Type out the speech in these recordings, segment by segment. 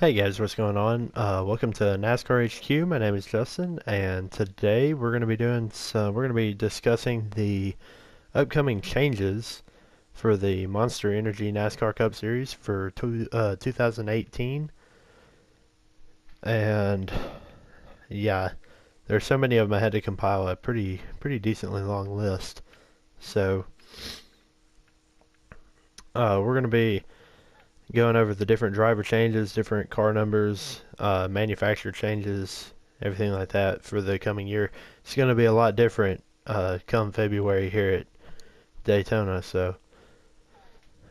Hey guys, what's going on? Welcome to NASCAR HQ. My name is Justin, and today we're going to be discussing the upcoming changes for the Monster Energy NASCAR Cup Series for 2018. And yeah, there's so many of them I had to compile a pretty decently long list. So we're going to be going over the different driver changes, different car numbers, manufacturer changes, everything like that for the coming year. It's going to be a lot different come February here at Daytona. So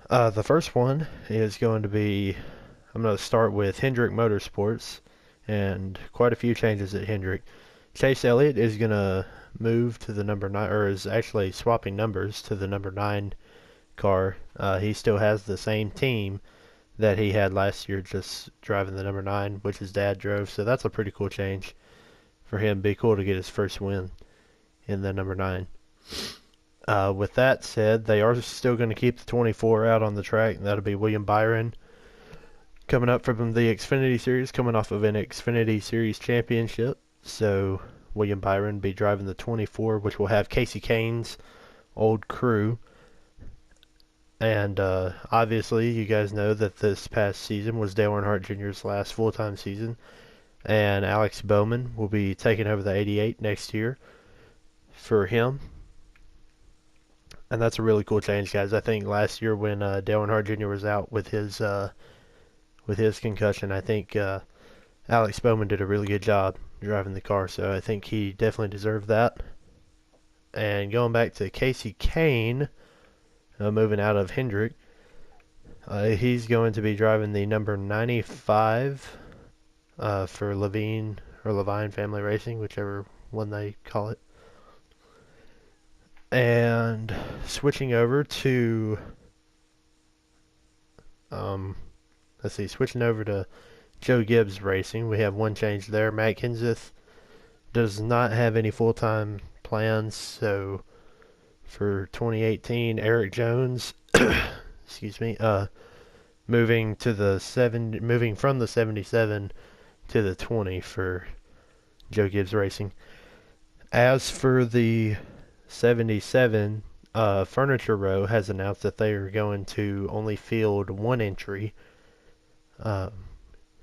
the first one is going to be, I'm going to start with Hendrick Motorsports, and quite a few changes at Hendrick. Chase Elliott is going to move to the number 9, or is actually swapping numbers to the number 9 car. He still has the same team that he had last year, just driving the number 9, which his dad drove. So that's a pretty cool change for him. Be cool to get his first win in the number 9. With that said, they are still going to keep the 24 out on the track, and that'll be William Byron coming up from the Xfinity Series, coming off of an Xfinity Series championship. So William Byron be driving the 24, which will have Casey Kane's old crew. And obviously, you guys know that this past season was Dale Earnhardt Jr.'s last full-time season, and Alex Bowman will be taking over the 88 next year for him. And that's a really cool change, guys. I think last year when Dale Earnhardt Jr. was out with his concussion, I think Alex Bowman did a really good job driving the car, so I think he definitely deserved that. And going back to Casey Kane, moving out of Hendrick, he's going to be driving the number 95 for Levine or Levine Family Racing, whichever one they call it. And switching over to, switching over to Joe Gibbs Racing, we have one change there. Matt Kenseth does not have any full-time plans, so for 2018, Eric Jones, excuse me, moving from the 77 to the 20 for Joe Gibbs Racing. As for the 77, Furniture Row has announced that they are going to only field one entry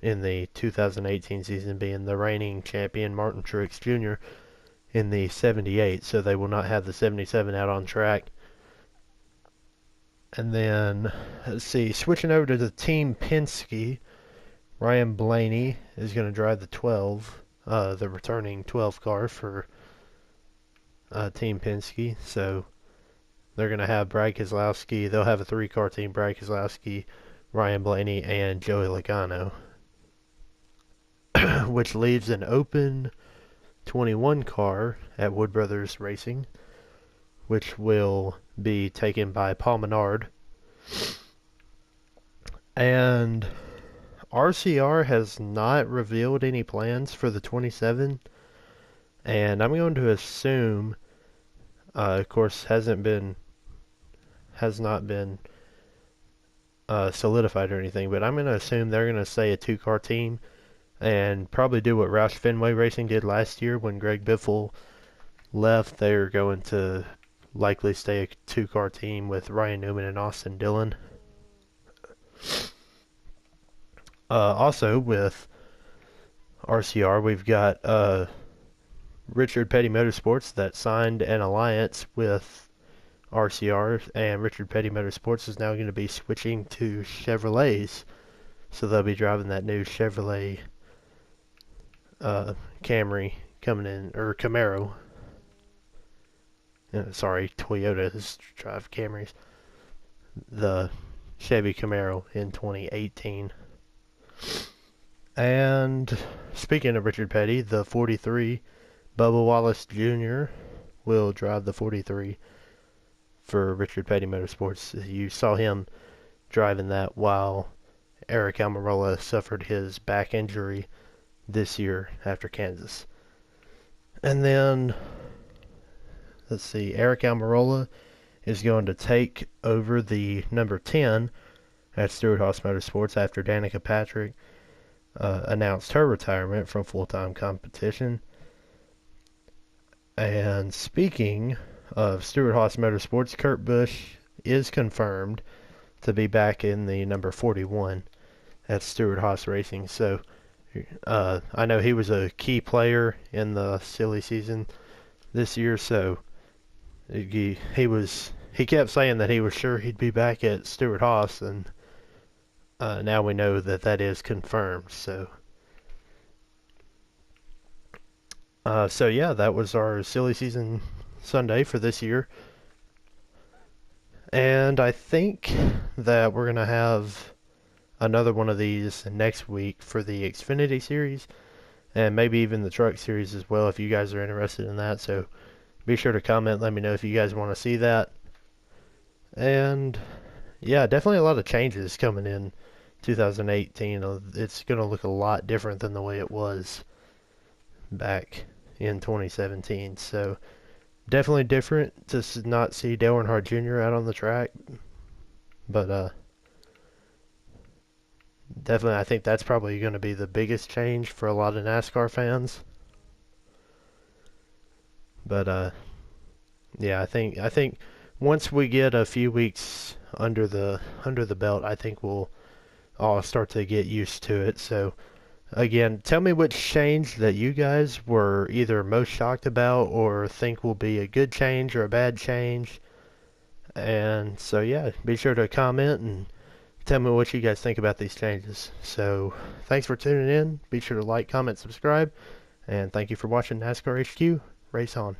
in the 2018 season, being the reigning champion Martin Truex Jr. in the 78, so they will not have the 77 out on track. And then, let's see, switching over to the Team Penske, Ryan Blaney is going to drive the 12, the returning 12 car for Team Penske. So they're going to have Brad Keselowski. They'll have a 3-car team: Brad Keselowski, Ryan Blaney, and Joey Logano, which leaves an open 21 car at Wood Brothers Racing, which will be taken by Paul Menard. And RCR has not revealed any plans for the 27, and I'm going to assume, of course, has not been solidified or anything, but I'm going to assume they're going to stay a 2-car team and probably do what Roush Fenway Racing did last year when Greg Biffle left. They're going to likely stay a 2-car team with Ryan Newman and Austin Dillon. Also with RCR, we've got Richard Petty Motorsports that signed an alliance with RCR, and Richard Petty Motorsports is now going to be switching to Chevrolets, so they'll be driving that new Chevrolet Camry coming in, or Camaro. Toyotas drive Camrys. The Chevy Camaro in 2018. And speaking of Richard Petty, the 43, Bubba Wallace Jr. will drive the 43 for Richard Petty Motorsports. You saw him driving that while Eric Almirola suffered his back injury this year after Kansas. And then, let's see, Eric Almirola is going to take over the number 10 at Stewart-Haas Motorsports after Danica Patrick. announced her retirement from full-time competition. And speaking of Stewart-Haas Motorsports, Kurt Busch is confirmed to be back in the number 41 at Stewart-Haas Racing. So I know he was a key player in the silly season this year, so he kept saying that he was sure he'd be back at Stewart-Haas, and now we know that that is confirmed. So yeah, that was our silly season Sunday for this year. And I think that we're going to have another one of these next week for the Xfinity series, and maybe even the truck series as well if you guys are interested in that. So be sure to comment, let me know if you guys want to see that. And yeah, definitely a lot of changes coming in 2018. It's going to look a lot different than the way it was back in 2017. So definitely different to not see Dale Earnhardt Jr. out on the track, but definitely I think that's probably going to be the biggest change for a lot of NASCAR fans. But yeah, I think once we get a few weeks under the belt, I think we'll all start to get used to it. So again, tell me which change that you guys were either most shocked about or think will be a good change or a bad change. And so yeah, be sure to comment and tell me what you guys think about these changes. So thanks for tuning in. Be sure to like, comment, subscribe, and thank you for watching NASCAR HQ. Race on.